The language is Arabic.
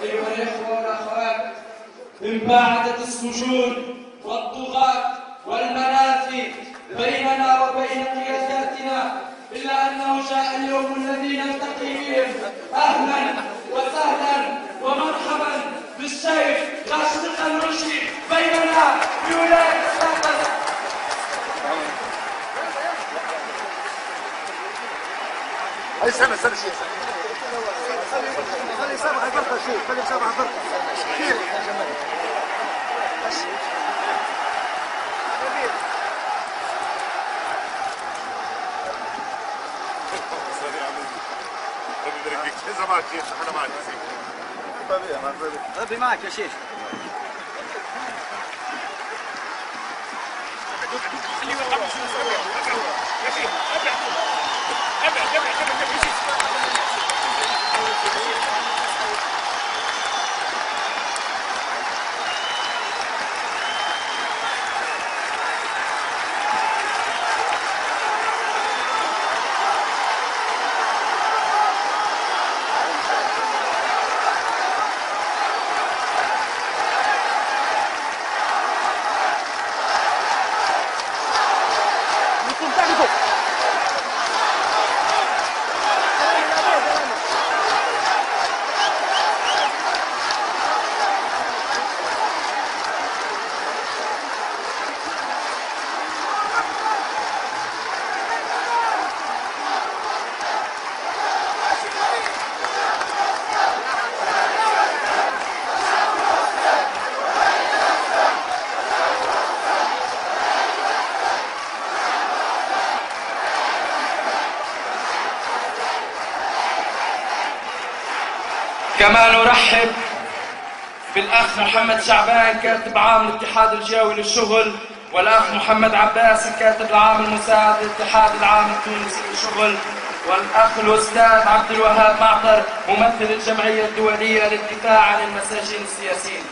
أيها الإخوة والأخوات، من باعدة السجون والطغاة والمنافي بيننا وبين قياداتنا، إلا أنه جاء اليوم الذي نلتقي بهم. أهلا وسهلا ومرحبا بالشيخ راشد القنوشي بيننا في ولاية الشرقس. استنى شيخ، خلي يسامح الفرقة شيخ، خلي يسامح الفرقة شيخ. ربي معك يا شيخ. كما نرحب بالأخ محمد شعبان كاتب عام الاتحاد الجوي للشغل، والأخ محمد عباس الكاتب العام المساعد للاتحاد العام التونسي للشغل، والأخ الأستاذ عبد الوهاب معطر ممثل الجمعية الدولية للدفاع عن المساجين السياسيين.